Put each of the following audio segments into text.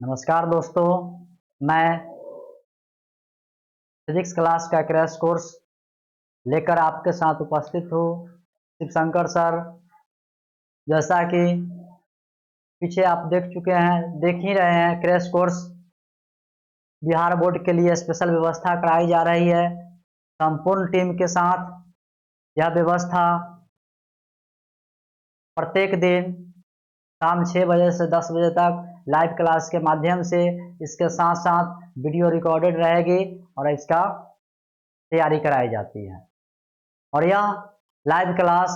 नमस्कार दोस्तों, मैं फिजिक्स क्लास का क्रैश कोर्स लेकर आपके साथ उपस्थित हूँ। शिवशंकर सर, जैसा कि पीछे आप देख ही रहे हैं, क्रैश कोर्स बिहार बोर्ड के लिए स्पेशल व्यवस्था कराई जा रही है। संपूर्ण टीम के साथ यह व्यवस्था प्रत्येक दिन शाम 6 बजे से 10 बजे तक लाइव क्लास के माध्यम से, इसके साथ साथ वीडियो रिकॉर्डेड रहेगी और इसका तैयारी कराई जाती है। और यह लाइव क्लास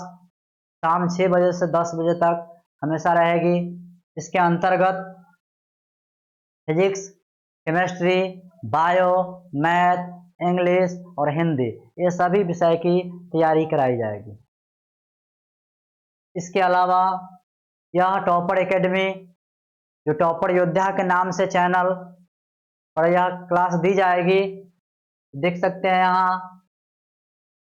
शाम 6 बजे से 10 बजे तक हमेशा रहेगी। इसके अंतर्गत physics, chemistry, bio, math, English और हिंदी, ये सभी विषय की तैयारी कराई जाएगी। इसके अलावा यह टॉपर एकेडमी, जो टॉपर योद्धा के नाम से चैनल पर यह क्लास दी जाएगी, देख सकते हैं यहाँ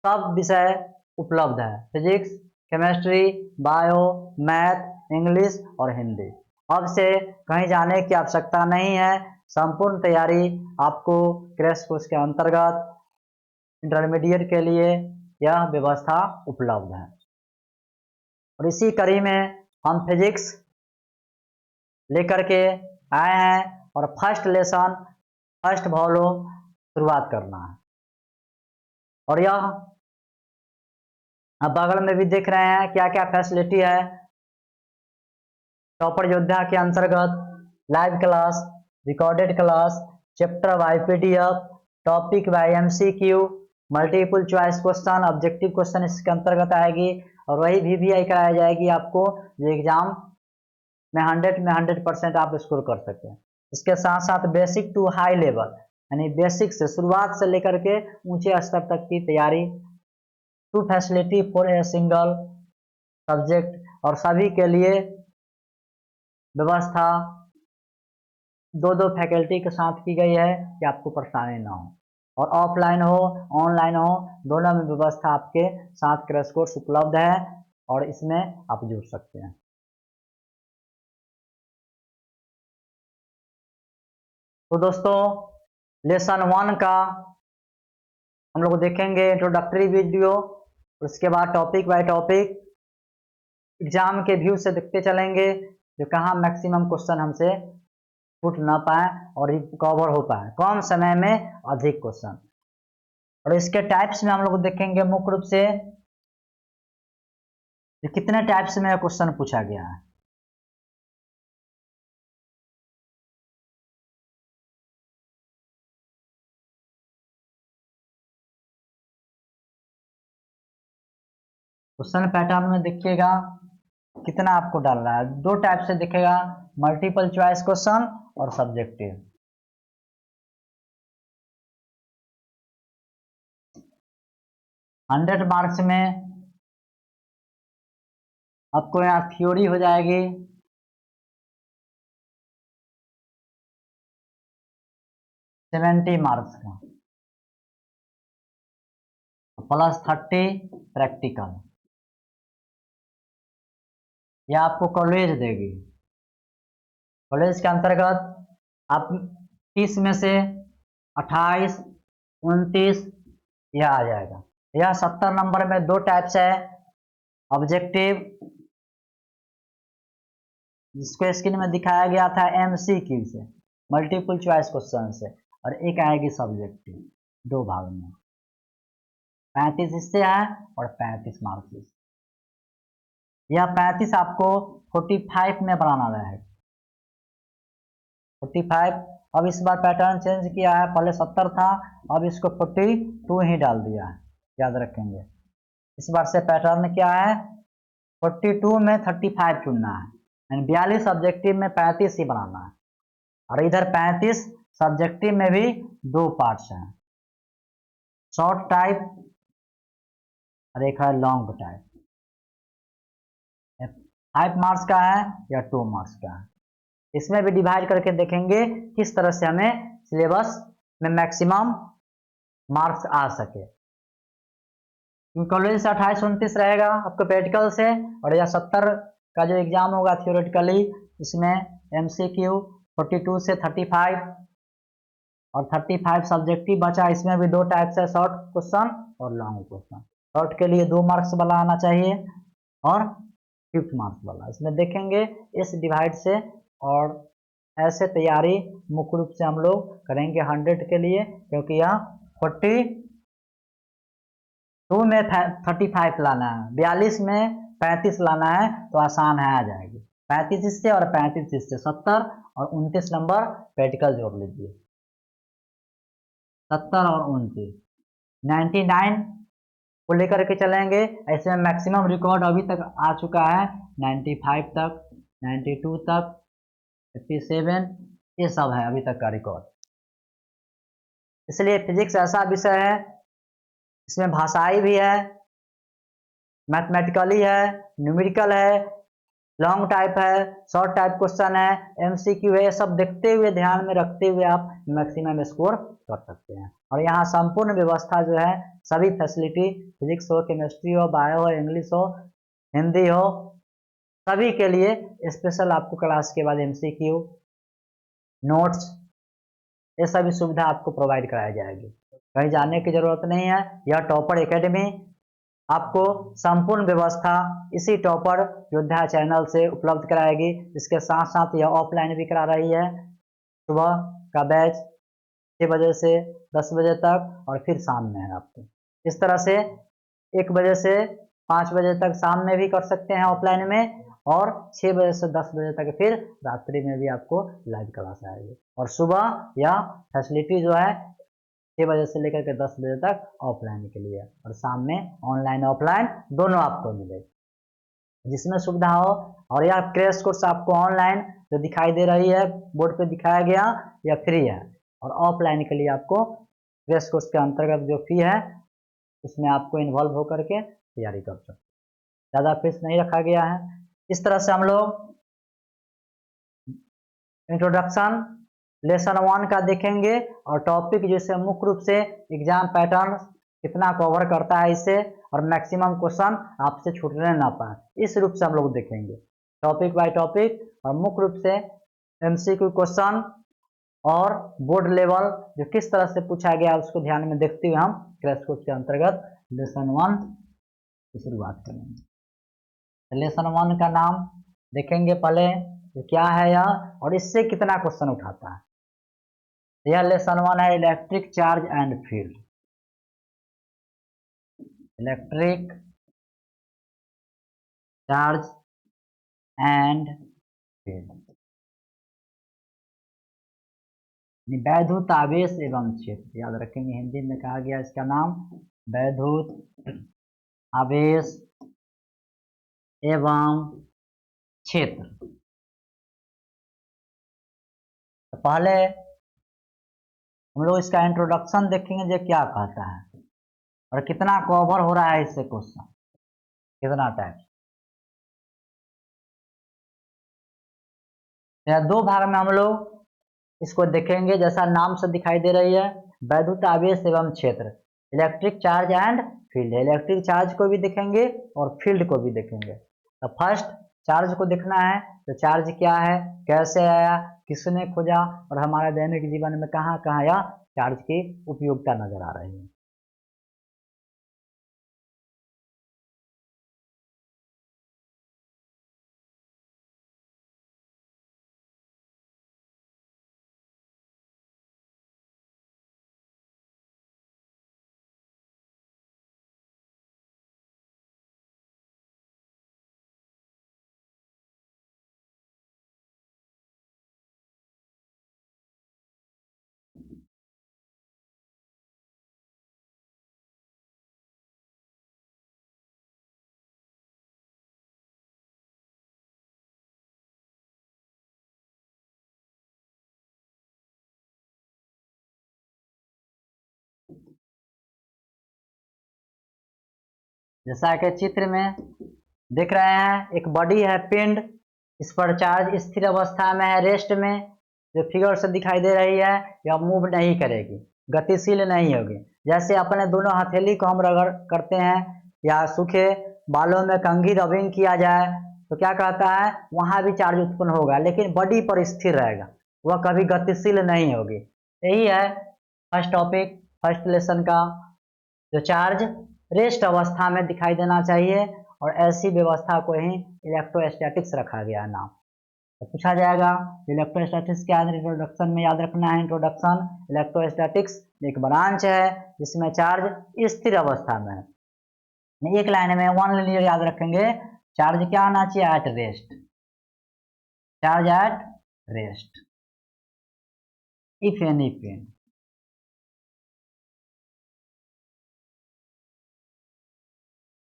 सब विषय उपलब्ध है। Physics, chemistry, bio, math, English और हिंदी। अब से कहीं जाने की आवश्यकता नहीं है। संपूर्ण तैयारी आपको क्रैश कोर्स के अंतर्गत इंटरमीडिएट के लिए यह व्यवस्था उपलब्ध है। और इसी कड़ी में हम फिजिक्स लेकर के आए हैं और फर्स्ट लेसन, फर्स्ट वॉल्यूम शुरुआत करना है। और यह आप बगल में भी देख रहे हैं क्या क्या फैसिलिटी है। टॉपर योद्धा के अंतर्गत live class, recorded class, chapter by PDF, topic by MCQ, multiple choice question, objective question इसके अंतर्गत आएगी। और वही वीवीआई कराई जाएगी आपको, जो एग्जाम में 100% आप स्कोर कर सकें। इसके साथ साथ बेसिक टू हाई लेवल, यानी बेसिक से शुरुआत से लेकर के ऊंचे स्तर तक की तैयारी, to facility for a single subject, और सभी के लिए व्यवस्था दो फैकल्टी के साथ की गई है कि आपको परेशानी ना हो। और ऑफलाइन हो ऑनलाइन हो, दोनों में व्यवस्था आपके साथ क्रैश कोर्स उपलब्ध है और इसमें आप जुड़ सकते हैं। तो दोस्तों, लेसन 1 का हम लोग देखेंगे इंट्रोडक्टरी वीडियो, उसके बाद टॉपिक बाय टॉपिक एग्जाम के व्यू से देखते चलेंगे, जो कहाँ मैक्सिमम क्वेश्चन हमसे छूट ना पाए और कवर हो पाए, कम समय में अधिक क्वेश्चन। और इसके टाइप्स में हम लोग देखेंगे मुख्य रूप से कितने टाइप्स में क्वेश्चन पूछा गया है। क्वेश्चन पैटर्न में देखिएगा कितना आपको डाल रहा है। 2 टाइप से दिखेगा, मल्टीपल चॉइस क्वेश्चन और सब्जेक्टिव। हंड्रेड मार्क्स में आपको यहाँ थ्योरी हो जाएगी 70 मार्क्स का, प्लस 30 प्रैक्टिकल। यह आपको कॉलेज देगी। कॉलेज के अंतर्गत आप 30 में से 28, 29 यह आ जाएगा। यह 70 नंबर में 2 टाइप्स है, ऑब्जेक्टिव जिसको स्क्रीन में दिखाया गया था एमसीक्यू से, मल्टीपल चॉइस क्वेश्चन से, और एक आएगी सब्जेक्टिव, 2 भाग में, 35 इससे है और 35 मार्क्स से। यह 35 आपको 45 में बनाना रहेगा। 45, अब इस बार पैटर्न चेंज किया है, पहले 70 था, अब इसको 42 ही डाल दिया है, याद रखेंगे। इस बार से पैटर्न क्या है, 42 में 35 चुनना है, यानी 42 ऑब्जेक्टिव में 35 ही बनाना है। और इधर 35 सब्जेक्टिव में भी 2 पार्ट्स हैं, शॉर्ट टाइप और एक है लॉन्ग टाइप। 5 मार्क्स का है या 2 मार्क्स का है। इसमें भी डिवाइड करके देखेंगे किस तरह से हमें सिलेबस में मैक्सिमम मार्क्स आ सके। कॉलेज से 28-29 रहेगा आपको प्रैक्टिकल से, और यह 70 का जो एग्जाम होगा थियोरेटिकली, इसमें एमसीक्यू 42 से 35 और 35 सब्जेक्टिव बचा। इसमें भी 2 टाइप से, शॉर्ट क्वेश्चन और लॉन्ग क्वेश्चन। शॉर्ट के लिए 2 मार्क्स वाला आना चाहिए और 5 मार्क्स वाला। इसमें देखेंगे इस डिवाइड से, और ऐसे तैयारी मुख्य रूप से हम लोग करेंगे 100 के लिए, क्योंकि यहाँ 42 में 35 लाना है, 42 में 35 लाना है, तो आसान है, आ जाएगी। 35 इससे और 35 इससे 70 और 29 नंबर प्रैक्टिकल जोड़ लीजिए। 70 और 29 99 को लेकर के चलेंगे। ऐसे में मैक्सिमम रिकॉर्ड अभी तक आ चुका है 95 तक, 92 तक, 57, ये सब है अभी तक का रिकॉर्ड। इसलिए फिजिक्स ऐसा विषय है, इसमें भाषाई भी है, मैथमेटिकली है, न्यूमेरिकल है, लॉन्ग टाइप है, शॉर्ट टाइप क्वेश्चन है, एमसीक्यू है। ये सब देखते हुए, ध्यान में रखते हुए आप मैक्सिमम स्कोर कर सकते हैं। और यहाँ संपूर्ण व्यवस्था जो है, सभी फैसिलिटी, फिजिक्स हो, केमिस्ट्री हो, बायो हो, इंग्लिश हो, हिंदी हो, सभी के लिए स्पेशल आपको क्लास के बाद एमसीक्यू, नोट्स, ये सभी सुविधा आपको प्रोवाइड कराई जाएगी। कहीं जाने की जरूरत नहीं है। यह टॉपर एकेडमी आपको संपूर्ण व्यवस्था इसी टॉपर योद्धा चैनल से उपलब्ध कराएगी। इसके साथ साथ यह ऑफलाइन भी करा रही है। सुबह का बैच 6 बजे से 10 बजे तक, और फिर शाम में है आपको। इस तरह से 1 बजे से 5 बजे तक शाम में भी कर सकते हैं ऑफलाइन में, और 6 बजे से 10 बजे तक फिर रात्रि में भी आपको लाइव क्लास आएगी। और सुबह यह फैसिलिटी जो है 6 बजे से लेकर के 10 बजे तक ऑफलाइन के लिए, और शाम में ऑनलाइन ऑफलाइन दोनों आपको मिलेगी, जिसमें सुविधा हो। और यह क्रैश कोर्स आपको ऑनलाइन जो दिखाई दे रही है, बोर्ड पे दिखाया गया, यह फ्री है। और ऑफलाइन के लिए आपको क्रैश कोर्स के अंतर्गत जो फी है, उसमें आपको इन्वॉल्व होकर के तैयारी कर सकते हैं। ज़्यादा फीस नहीं रखा गया है। इस तरह से हम लोग इंट्रोडक्शन लेसन 1 का देखेंगे, और टॉपिक जैसे मुख्य रूप से एग्जाम पैटर्न कितना कवर करता है इसे, और मैक्सिमम क्वेश्चन आपसे छूटने ना पाए, इस रूप से हम लोग देखेंगे टॉपिक बाय टॉपिक। और मुख्य रूप से एमसीक्यू क्वेश्चन और बोर्ड लेवल जो किस तरह से पूछा गया उसको ध्यान में देखते हुए हम क्रैश कोर्स के अंतर्गत लेसन 1 की शुरुआत करेंगे। लेसन 1 का नाम देखेंगे पहले, क्या है यह और इससे कितना क्वेश्चन उठाता है। यह लेसन 1 है, electric charge and field. Electric charge and field, वैद्युत आवेश एवं क्षेत्र, याद रखेंगे। हिंदी में कहा गया इसका नाम वैद्युत आवेश एवं क्षेत्र। तो पहले हम लोग इसका इंट्रोडक्शन देखेंगे, जो क्या कहता है और कितना कवर हो रहा है इससे क्वेश्चन, कितना टाइप। या 2 भाग में हम लोग इसको देखेंगे, जैसा नाम से दिखाई दे रही है, वैद्युत आवेश एवं क्षेत्र, electric charge and field. Electric charge को भी देखेंगे और फील्ड को भी देखेंगे। तो फर्स्ट चार्ज को देखना है, तो चार्ज क्या है, कैसे आया, किसने खोजा, और हमारे दैनिक जीवन में कहाँ कहाँ यह चार्ज की उपयोगिता नजर आ रही है। जैसा कि चित्र में देख रहे हैं, एक बॉडी है पिंड, इस पर चार्ज स्थिर अवस्था में है, रेस्ट में, जो फिगर से दिखाई दे रही है, यह मूव नहीं करेगी, गतिशील नहीं होगी। जैसे अपने दोनों हथेली को हम रगड़ करते हैं, या सूखे बालों में कंघी रबिंग किया जाए, तो क्या कहता है, वहां भी चार्ज उत्पन्न होगा, लेकिन बॉडी पर स्थिर रहेगा। वह कभी गतिशील नहीं होगी। यही है फर्स्ट टॉपिक, फर्स्ट लेसन का, जो चार्ज रेस्ट अवस्था में दिखाई देना चाहिए, और ऐसी व्यवस्था को ही इलेक्ट्रोस्टैटिक्स रखा गया नाम। तो पूछा जाएगा इलेक्ट्रोस्टैटिक्स क्या है, इंट्रोडक्शन में याद रखना है। इंट्रोडक्शन, इलेक्ट्रोस्टैटिक्स एक ब्रांच है जिसमें चार्ज स्थिर अवस्था में है। एक लाइन में वन लाइन याद रखेंगे, चार्ज क्या आना चाहिए, at rest, charge at rest, if any pain.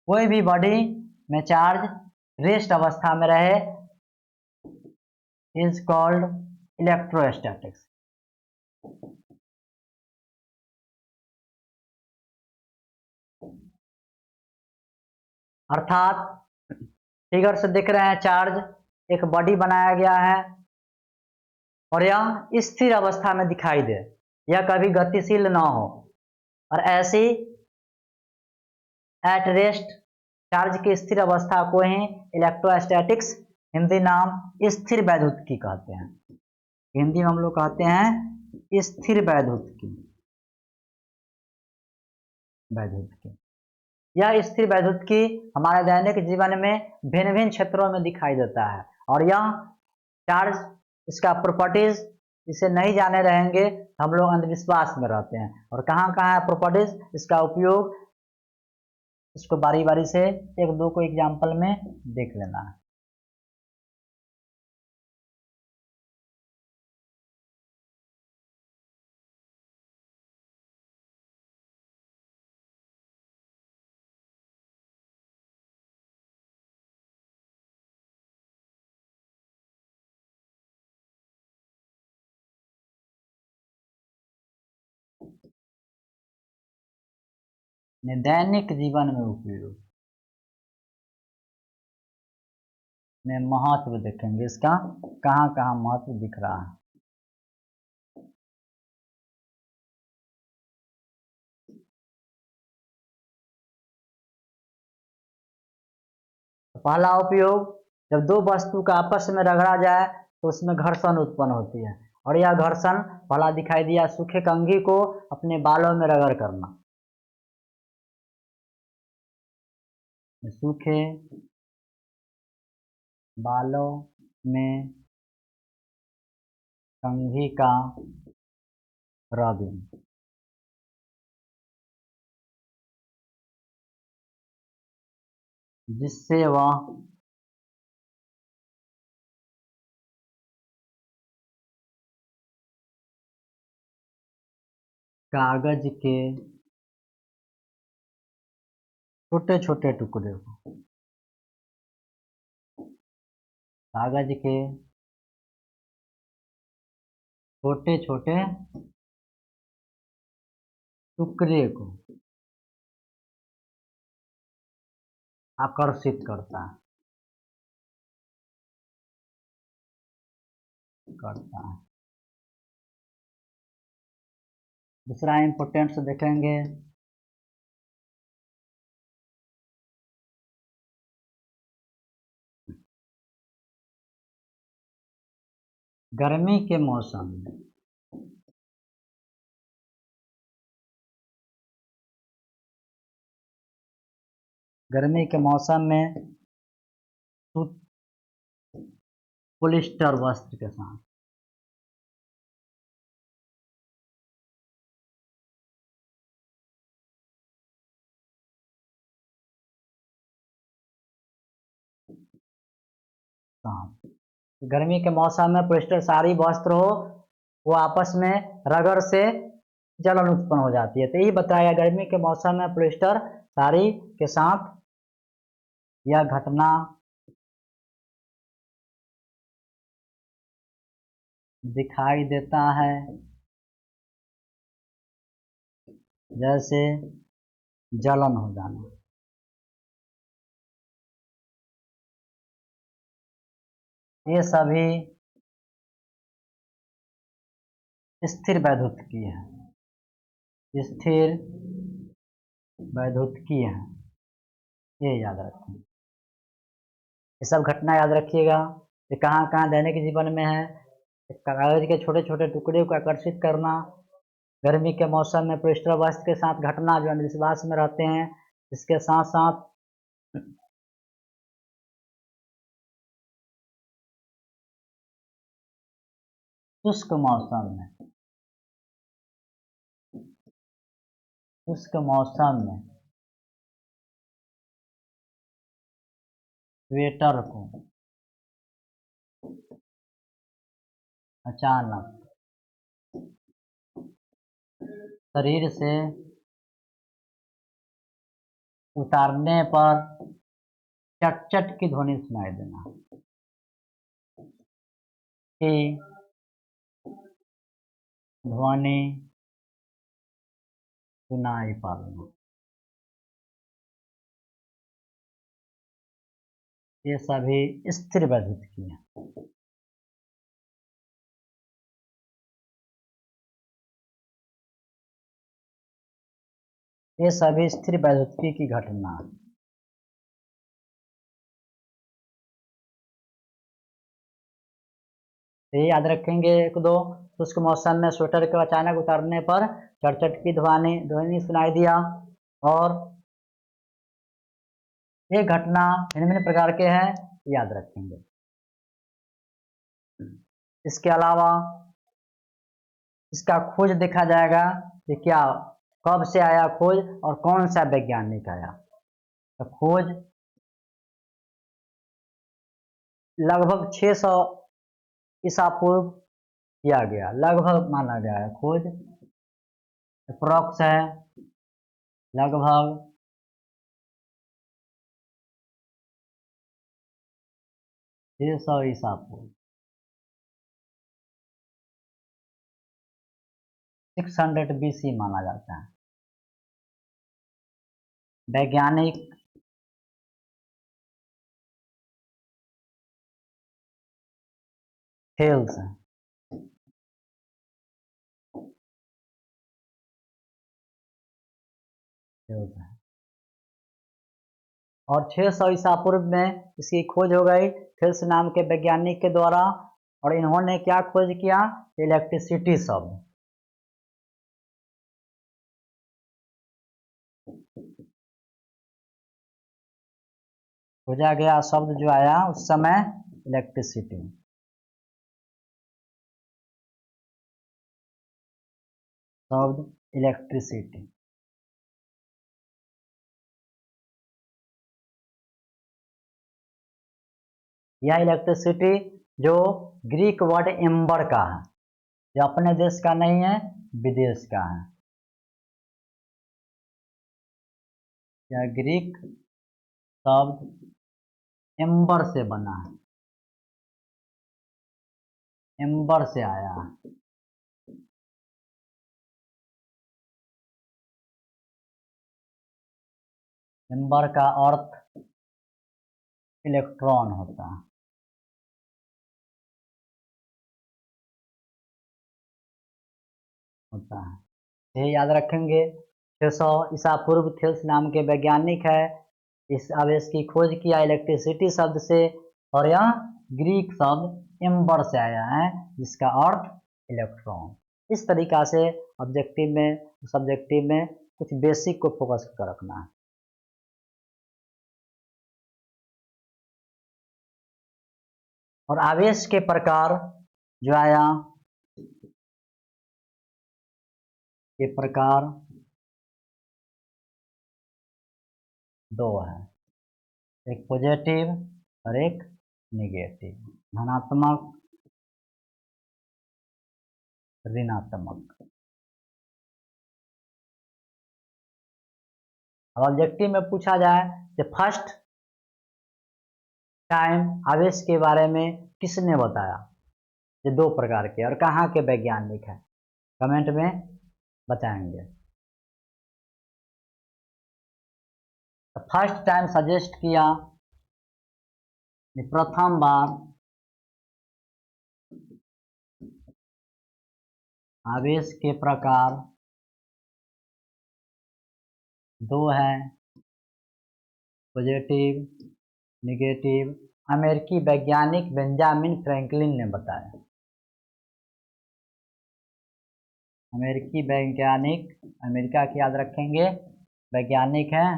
कोई भी बॉडी में चार्ज रेस्ट अवस्था में रहे इज कॉल्ड इलेक्ट्रोस्टैटिक्स। अर्थात फिगर से दिख रहे हैं, चार्ज एक बॉडी बनाया गया है और यह स्थिर अवस्था में दिखाई दे, यह कभी गतिशील ना हो, और ऐसी एट रेस्ट चार्ज की स्थिर अवस्था को ही इलेक्ट्रोस्टैटिक्स, हिंदी नाम स्थिर वैद्युतिकी कहते हैं। हिंदी में हम लोग कहते हैं स्थिर वैद्युतिकी, वैद्युतिकी। यह स्थिर वैद्युतिकी हमारे दैनिक जीवन में भिन्न भिन्न क्षेत्रों में दिखाई देता है, और यह चार्ज, इसका प्रॉपर्टीज इसे नहीं जाने रहेंगे तो हम लोग अंधविश्वास में रहते हैं। और कहाँ कहाँ है प्रॉपर्टीज, इसका उपयोग, इसको बारी बारी से एक दो को एग्जाम्पल में देख लेना है। दैनिक जीवन में उपयोग में महत्व देखेंगे, इसका कहाँ कहाँ महत्व दिख रहा है। पहला उपयोग, जब दो वस्तु का आपस में रगड़ा जाए तो उसमें घर्षण उत्पन्न होती है, और यह घर्षण पहला दिखाई दिया सूखे कंघी को अपने बालों में रगड़ करना। सूखे बालों में कंघी का रबिंग, जिससे वह कागज के छोटे छोटे टुकड़े को, कागज के छोटे छोटे टुकड़े को आकर्षित करता है। दूसरा इंपोर्टेंट देखेंगे, गर्मी के मौसम में पॉलिस्टर वस्त्र के साथ गर्मी के मौसम में पॉलिस्टर साड़ी वस्त्र हो, वो आपस में रगड़ से जलन उत्पन्न हो जाती है। तो यही बताया, गर्मी के मौसम में पॉलिस्टर साड़ी के साथ यह घटना दिखाई देता है, जैसे जलन हो जाना। ये सभी स्थिर वैद्युतिकी है, स्थिर वैद्युतिकी है, ये याद रखें। ये सब घटना याद रखिएगा, ये कहाँ कहाँ दैनिक जीवन में है, कागज के छोटे छोटे टुकड़े को आकर्षित करना, गर्मी के मौसम में पॉलिस्टर वस्त्र के साथ घटना जो अंधविश्वास में रहते हैं। इसके साथ साथ शुष्क मौसम में, शुष्क मौसम में स्वेटर को अचानक शरीर से उतारने पर चट चट की ध्वनि सुनाई देना कि ध्वनि सुनाई पड़ना। ये सभी स्थिर विद्युत हैं। ये सभी स्थिर विद्युत की घटना। ये याद रखेंगे। एक दो, शुष्क मौसम में स्वेटर के अचानक उतारने पर चटचट की ध्वनि सुनाई दिया। और ये घटना भिन्न भिन्न प्रकार के हैं, याद रखेंगे। इसके अलावा इसका खोज देखा जाएगा कि क्या कब से आया खोज और कौन सा वैज्ञानिक आया। तो खोज लगभग 600 ईसा पूर्व किया गया, लगभग माना गया है। खोज अप्रॉक्स है लगभग 600 ईसा पूर्व, 600 BC माना जाता है। वैज्ञानिक थेल्स है। और 600 ईसा पूर्व में इसकी खोज हो गई थेल्स नाम के वैज्ञानिक के द्वारा। और इन्होंने क्या खोज किया? इलेक्ट्रिसिटी शब्द। खोजा गया शब्द जो आया उस समय इलेक्ट्रिसिटी, शब्द इलेक्ट्रिसिटी। यह इलेक्ट्रिसिटी जो ग्रीक वर्ड एम्बर का है, जो अपने देश का नहीं है, विदेश का है। यह ग्रीक शब्द एम्बर से बना है, एम्बर से आया है। एम्बर का अर्थ इलेक्ट्रॉन होता है। ये याद रखेंगे। 600 ईसा पूर्व थेल्स नाम के वैज्ञानिक है, इस आवेश की खोज किया इलेक्ट्रिसिटी शब्द से। और यह ग्रीक शब्द एम्बर से आया है, जिसका अर्थ इलेक्ट्रॉन। इस तरीका से ऑब्जेक्टिव में सब्जेक्टिव में कुछ बेसिक को फोकस कर रखना है। और आवेश के प्रकार जो आया, ये प्रकार दो है, एक पॉजिटिव और एक निगेटिव, धनात्मक ऋणात्मक। अब ऑब्जेक्टिव में पूछा जाए कि फर्स्ट टाइम आवेश के बारे में किसने बताया? ये दो प्रकार के और कहाँ के वैज्ञानिक हैं, कमेंट में बताएंगे। तो फर्स्ट टाइम सजेस्ट किया, प्रथम बार आवेश के प्रकार दो है, पॉजिटिव निगेटिव, अमेरिकी वैज्ञानिक बेंजामिन फ्रैंकलिन ने बताया। अमेरिकी वैज्ञानिक, अमेरिका की याद रखेंगे, वैज्ञानिक हैं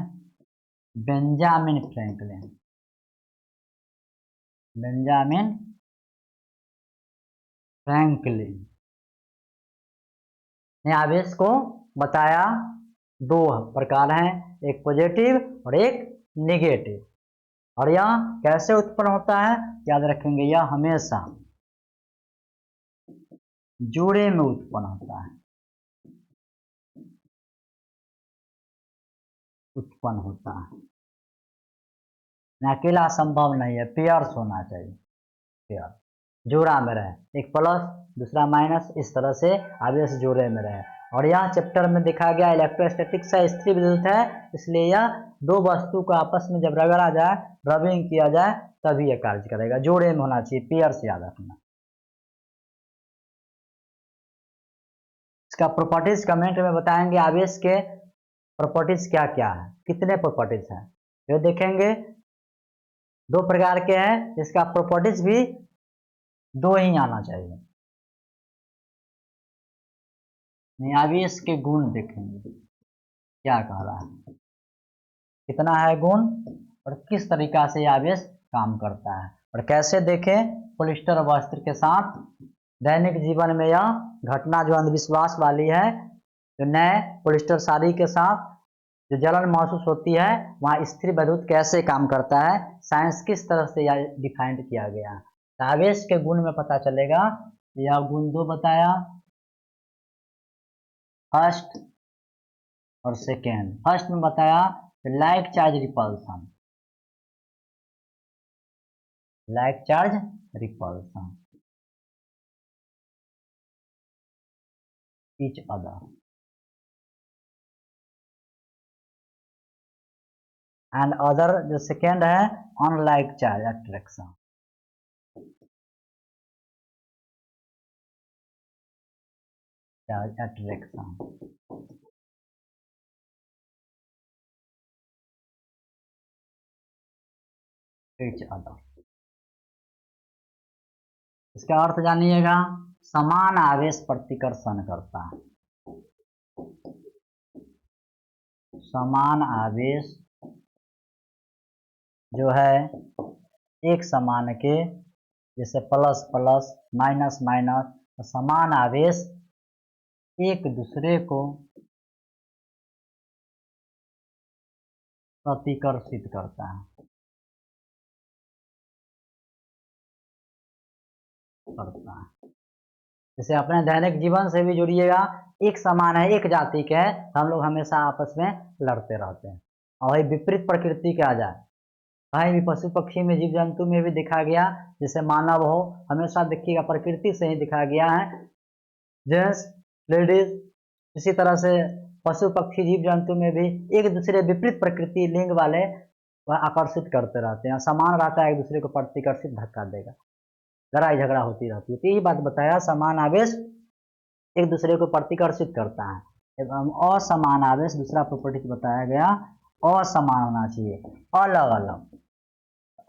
बेंजामिन फ्रैंकलिन। बेंजामिन फ्रैंकलिन ने आवेश को बताया। दो प्रकार हैं, एक पॉजिटिव और एक नेगेटिव। और यह कैसे उत्पन्न होता है याद रखेंगे, यह हमेशा जोड़े में उत्पन्न होता है, उत्पन्न होता है, अकेला संभव नहीं है, पेयर्स होना चाहिए, पेयर जोड़ा में रहे, एक प्लस दूसरा माइनस, इस तरह से आवेश जोड़े में रहे। और यह चैप्टर में देखा गया इलेक्ट्रोस्टैटिक्स है, स्थिर विद्युत है, इसलिए यह दो वस्तु को आपस में जब रगड़ा जाए, रबिंग किया जाए, तभी यह कार्य करेगा, जोड़े में होना चाहिए, पेयर से याद रखना। इसका प्रॉपर्टीज कमेंट में बताएंगे, आवेश के प्रॉपर्टीज क्या क्या है, कितने प्रॉपर्टीज हैं, ये देखेंगे। दो प्रकार के हैं, इसका प्रॉपर्टीज भी दो ही आना चाहिए। आवेश के गुण देखेंगे, क्या कह रहा है, कितना है गुण और किस तरीका से आवेश काम करता है। और कैसे देखें, पॉलिस्टर वस्त्र के साथ दैनिक जीवन में यह घटना जो अंधविश्वास वाली है, जो नए पॉलिस्टर साड़ी के साथ जो जलन महसूस होती है, वहाँ स्थिर विद्युत कैसे काम करता है, साइंस किस तरह से यह डिफाइंड किया गया है। आवेश के गुण में पता चलेगा, यह गुण दो बताया, फर्स्ट और सेकेंड। फर्स्ट में बताया like charge repulsion, like charge repulsion each other, and other जो सेकेंड है unlike charge attraction, charge attraction. each other, इसका अर्थ जानिएगा, समान आवेश प्रतिकर्षण करता है, समान आवेश जो है एक समान के, जैसे प्लस प्लस माइनस माइनस, समान आवेश एक दूसरे को प्रतिकर्षित करता है, जैसे अपने दैनिक जीवन से भी जुड़िएगा, एक समान है, एक जाति के है, तो हम लोग हमेशा आपस में लड़ते रहते हैं। और वही विपरीत प्रकृति के आ जाए, कहीं भी पशु पक्षी में, जीव जंतु में भी दिखा गया, जैसे मानव हो, हमेशा देखिएगा प्रकृति से ही दिखा गया है, जेंट्स लेडीज, इसी तरह से पशु पक्षी जीव जंतु में भी एक दूसरे विपरीत प्रकृति लिंग वाले वह आकर्षित करते रहते हैं, समान रहता है, एक दूसरे को प्रतिकर्षित धक्का देगा, लड़ाई झगड़ा होती रहती है। तो यही बात बताया, समान आवेश एक दूसरे को प्रतिकर्षित करता है। एवं असमान आवेश, दूसरा प्रॉपर्टी बताया गया, असमान होना चाहिए, अलग अलग।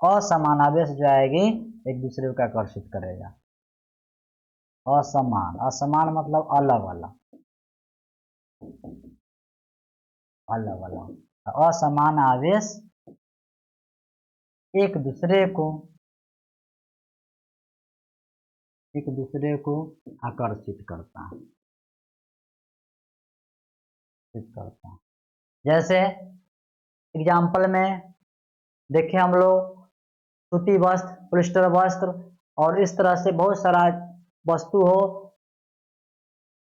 असमान आवेश जो आएगी एक दूसरे को आकर्षित करेगा, असमान, असमान मतलब अलग अलग, अलग अलग। असमान आवेश एक दूसरे को आकर्षित करता है, जैसे एग्जाम्पल में देखें हम लोग, सूती वस्त्र, पॉलिस्टर वस्त्र और इस तरह से बहुत सारा वस्तु हो,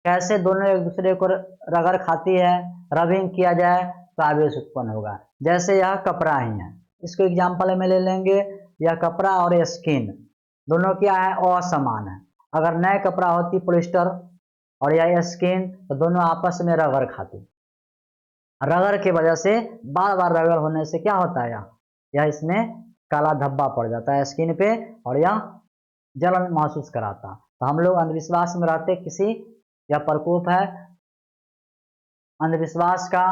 कैसे दोनों एक दूसरे को रगड़ खाती है, रबिंग किया जाए तो आवेश उत्पन्न होगा। जैसे यह कपड़ा ही है, इसको एग्जाम्पल में ले लेंगे, यह कपड़ा और स्किन दोनों क्या है, असमान है। अगर नए कपड़ा होती पॉलिस्टर और यह स्किन, तो दोनों आपस में रगड़ खाती, रगड़ की वजह से बार बार रगड़ होने से क्या होता है, यह इसमें काला धब्बा पड़ जाता है स्किन पे, और यह जलन महसूस कराता। तो हम लोग अंधविश्वास में रहते, किसी यह प्रकोप है अंधविश्वास का,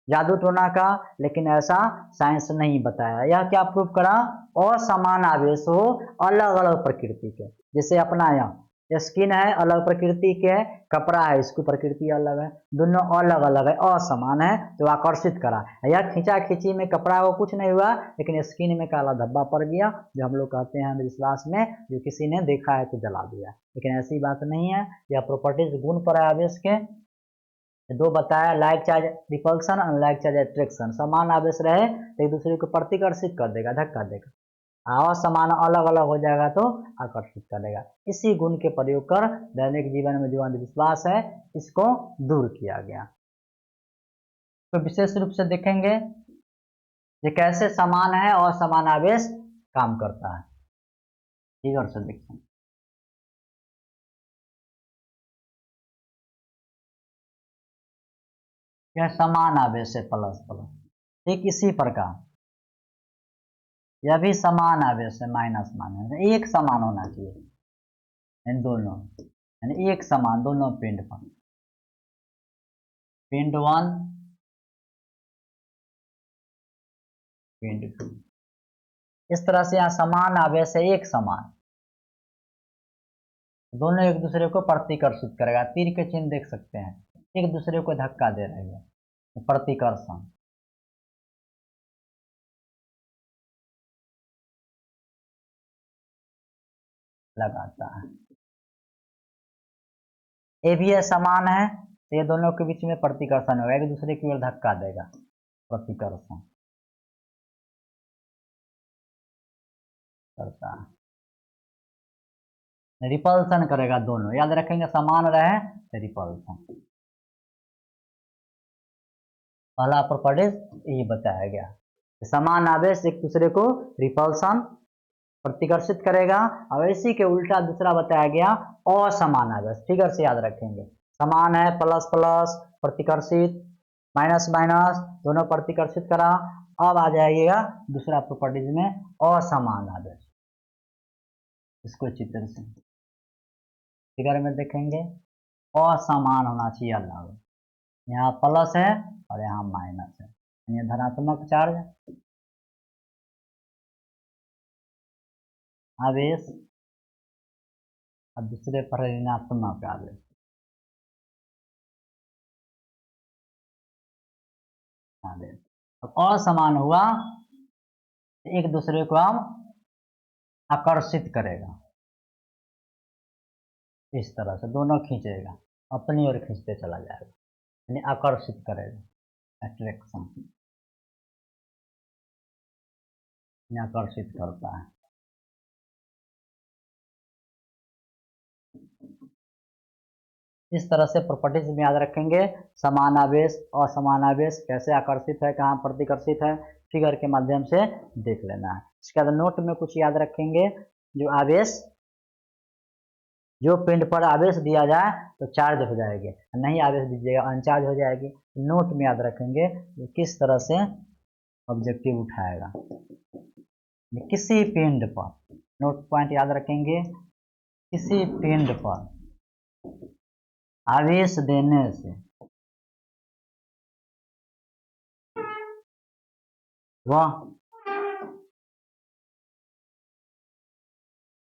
जादू टोना का, लेकिन ऐसा साइंस नहीं बताया। यह क्या प्रूव करा, असमान आवेश हो अलग अलग प्रकृति के, जैसे अपना यहाँ स्किन है अलग प्रकृति के है, कपड़ा है इसकी प्रकृति अलग है, दोनों अलग अलग है, असमान है, तो आकर्षित करा। यह खींचा खींची में कपड़ा को कुछ नहीं हुआ, लेकिन स्किन में काला धब्बा पड़ गया, जो हम लोग कहते हैं अंधविश्वास में, जो किसी ने देखा है तो जला दिया, लेकिन ऐसी बात नहीं है। यह प्रॉपर्टीज गुण पर आवेश के दो बताया, लाइक चार्ज रिपल्सन और लाइक चार्ज अट्रैक्शन। समान आवेश रहे तो एक दूसरे को प्रतिकर्षित कर देगा, धक्का देगा, असमान अलग अलग हो जाएगा तो आकर्षित करेगा। इसी गुण के प्रयोग कर दैनिक जीवन में जो अंधविश्वास है इसको दूर किया गया। तो विशेष रूप से देखेंगे ये कैसे समान है और समान आवेश काम करता है, फिगर से देखेंगे। यह समान आवेश है प्लस प्लस, ठीक इसी प्रकार यह भी समान आवेश है माइनस माइनस, एक समान होना चाहिए दोनों, यानी एक समान दोनों पिंड पर, पिंड 1 पिंड 2, इस तरह से यहाँ समान आवेश है एक समान, दोनों एक दूसरे को प्रतिकर्षित करेगा। तीर के चिन्ह देख सकते हैं, एक दूसरे को धक्का दे रहे हैं, प्रतिकर्षण। लगाता है ये भी है समान है, तो ये दोनों के बीच में प्रतिकर्षण होगा, एक दूसरे की ओर धक्का देगा, प्रतिकर्षण करता है। रिपल्सन करेगा दोनों, याद रखेंगे समान रहे तो रिपल्सन। पहला प्रॉपर्टीज ये बताया गया, समान आवेश एक दूसरे को रिपल्सन प्रतिकर्षित करेगा, और इसी के उल्टा दूसरा बताया गया असमान आवेश। फिगर से याद रखेंगे, समान है प्लस प्लस प्रतिकर्षित, माइनस माइनस दोनों प्रतिकर्षित करा। अब आ जाइएगा दूसरा प्रॉपर्टीज में असमान आवेश, इसको चित्र से फिगर में देखेंगे, असमान होना चाहिए अलग, यहाँ प्लस है और यहाँ माइनस है, यानी धनात्मक चार्ज आवेश और दूसरे पर ऋणात्मक आवेश। असमान हुआ एक दूसरे को हम आकर्षित करेगा, इस तरह से दोनों खींचेगा, अपनी ओर खींचते चला जाएगा, यानी आकर्षित करेगा, अट्रैक्शन, आकर्षित करता है। इस तरह से प्रॉपर्टीज में याद रखेंगे, समान आवेश असमान आवेश कैसे आकर्षित है, कहाँ प्रतिकर्षित है, फिगर के माध्यम से देख लेना है। इसके बाद नोट में कुछ याद रखेंगे, जो आवेश जो पिंड पर आवेश दिया जाए तो चार्ज हो जाएगी, नहीं आवेश दीजिएगा अनचार्ज हो जाएगी। नोट में याद रखेंगे किस तरह से ऑब्जेक्टिव उठाएगा, किसी पिंड पर, नोट पॉइंट याद रखेंगे, किसी पिंड पर आवेश देने से वह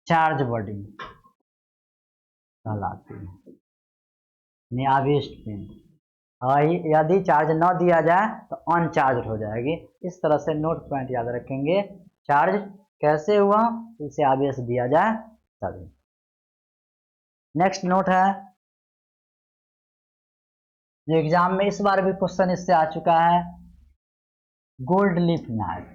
चार्ज बॉडी कहलाती है, आवेश पिंड। यदि चार्ज न दिया जाए तो अनचार्ज हो जाएगी। इस तरह से नोट पॉइंट याद रखेंगे, चार्ज कैसे हुआ, इसे आवेश दिया जाए तभी। नेक्स्ट नोट है, जो एग्जाम में इस बार भी क्वेश्चन इससे आ चुका है, गोल्ड लीफ नाइफ।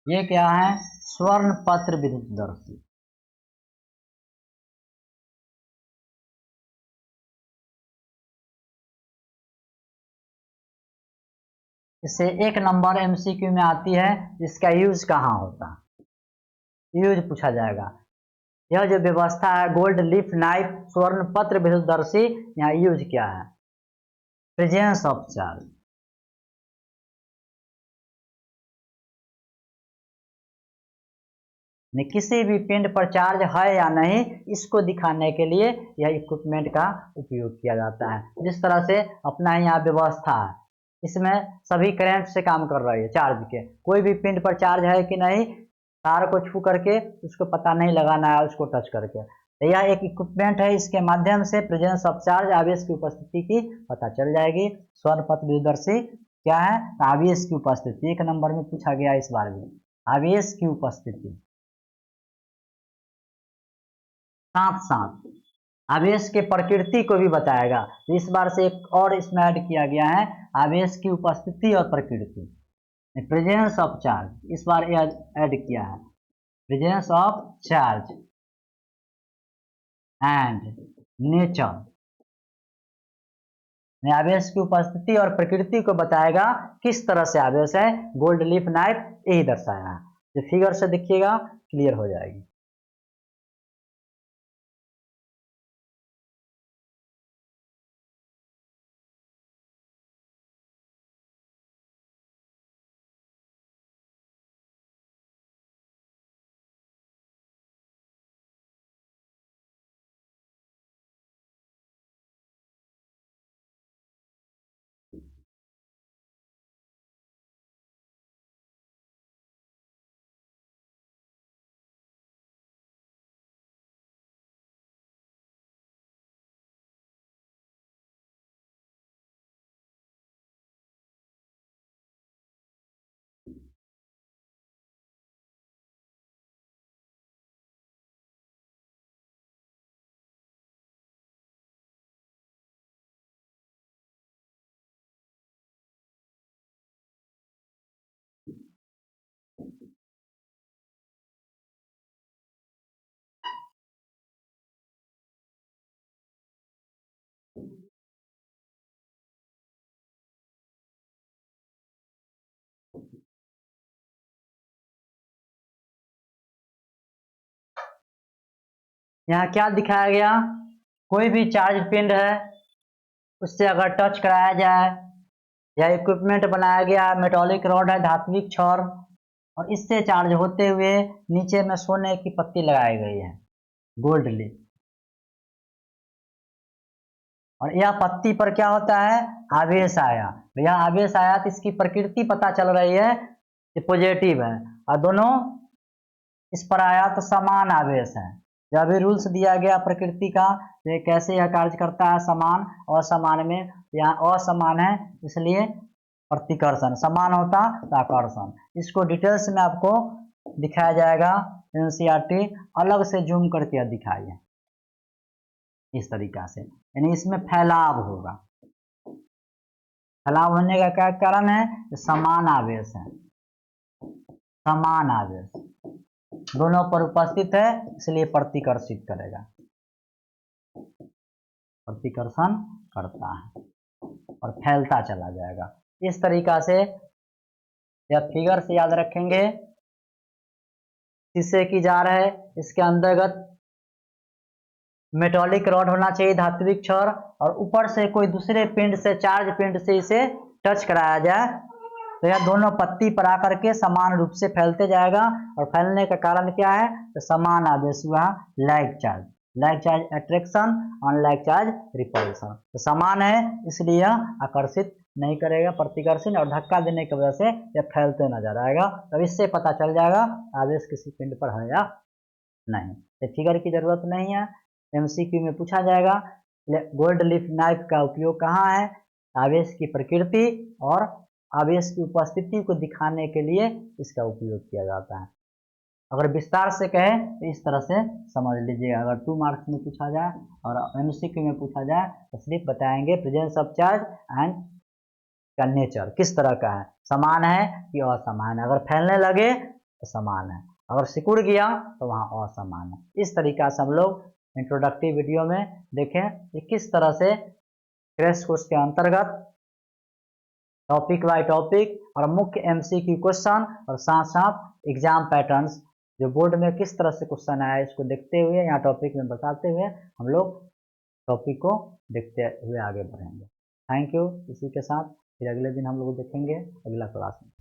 ये क्या है, स्वर्ण पत्र विद्युतदर्शी। इससे एक नंबर एमसीक्यू में आती है, इसका यूज कहाँ होता है, यूज पूछा जाएगा। यह जो व्यवस्था है गोल्ड लीफ नाइफ स्वर्ण पत्र विद्युतदर्शी, यहाँ यूज क्या है, प्रेजेंस ऑफ चार्ज, किसी भी पिंड पर चार्ज है या नहीं इसको दिखाने के लिए यह इक्विपमेंट का उपयोग किया जाता है। जिस तरह से अपना यहाँ व्यवस्था है, इसमें सभी करंट से काम कर रही है, चार्ज के। कोई भी पिंड पर चार्ज है कि नहीं, तार को छू करके उसको पता नहीं लगाना है, उसको टच करके। तो यह एक इक्विपमेंट है, इसके माध्यम से प्रेजेंस ऑफ चार्ज, आवेश की उपस्थिति की पता चल जाएगी। स्वर्ण पथ दूरदर्शी क्या है, आवेश की उपस्थिति। 1 नंबर में पूछा गया इस बार भी, आवेश की उपस्थिति। साथ साथ आवेश के प्रकृति को भी बताएगा। इस बार से एक और इसमें ऐड किया गया है, आवेश की उपस्थिति और प्रकृति, प्रेजेंस ऑफ चार्ज। इस बार ऐड किया है, presence of charge and nature. आवेश की उपस्थिति और प्रकृति को बताएगा, किस तरह से आवेश है। गोल्ड लीफ नाइफ यही दर्शाया है। जो फिगर से देखिएगा क्लियर हो जाएगी। यहाँ क्या दिखाया गया, कोई भी चार्ज पिंड है, उससे अगर टच कराया जाए, या इक्विपमेंट बनाया गया, मेटॉलिक रॉड है, धात्विक छड़, और इससे चार्ज होते हुए नीचे में सोने की पत्ती लगाई गई है, गोल्ड लीफ। और यह पत्ती पर क्या होता है, आवेश आया। यह आवेश आया तो इसकी प्रकृति पता चल रही है कि पॉजिटिव है, और दोनों इस पर आया तो समान आवेश है। जब भी रूल्स दिया गया प्रकृति का, ये कैसे यह कार्य करता है, समान और समान में, यहाँ असमान है इसलिए प्रतिकर्षण, समान होता तो आकर्षण। इसको डिटेल्स में आपको दिखाया जाएगा, एनसीईआरटी अलग से जूम करके दिखाई है इस तरीका से। यानी इसमें फैलाव होगा। फैलाव होने का क्या कारण है, समान आवेश है, समान आवेश दोनों पर उपस्थित है, इसलिए प्रतिकर्षित करेगा, प्रतिकर्षण करता है और फैलता चला जाएगा। इस तरीका से यह फिगर से याद रखेंगे। शीशे की जार है, इसके अंतर्गत मेटॉलिक रॉड होना चाहिए, धात्विक छड़, और ऊपर से कोई दूसरे पिंड से, चार्ज पिंड से इसे टच कराया जाए तो यह दोनों पत्ती पर आकर के समान रूप से फैलते जाएगा। और फैलने का कारण क्या है, तो समान आवेश हुआ, like charge. Like charge attraction, unlike charge repulsion. तो समान है इसलिए यह आकर्षित नहीं करेगा, प्रतिकर्षण, और धक्का देने की वजह से यह फैलते नजर आएगा। तो इससे पता चल जाएगा आवेश किसी पिंड पर है या नहीं। तो फिगर की जरूरत नहीं है, एमसीक्यू में पूछा जाएगा। गोल्ड लीफ नाइफ का उपयोग कहाँ है, आवेश की प्रकृति और आवेश की उपस्थिति को दिखाने के लिए इसका उपयोग किया जाता है। अगर विस्तार से कहे तो इस तरह से समझ लीजिएगा। अगर 2 मार्क्स में पूछा जाए और एमसीक्यू में पूछा जाए तो सिर्फ बताएंगे प्रेजेंस ऑफ चार्ज एंड का नेचर किस तरह का है, समान है कि असमान है। अगर फैलने लगे तो समान है, अगर सिकुड़ गया तो वहाँ असमान है। इस तरीका से हम लोग इंट्रोडक्टिव वीडियो में देखें कि किस तरह से क्रैश कोर्स के अंतर्गत टॉपिक बाय टॉपिक और मुख्य एमसीक्यू क्वेश्चन और साथ साथ एग्जाम पैटर्न्स जो बोर्ड में किस तरह से क्वेश्चन आया, इसको देखते हुए, यहाँ टॉपिक में बताते हुए हम लोग टॉपिक को देखते हुए आगे बढ़ेंगे। Thank you. इसी के साथ फिर अगले दिन हम लोग देखेंगे अगला क्लास में।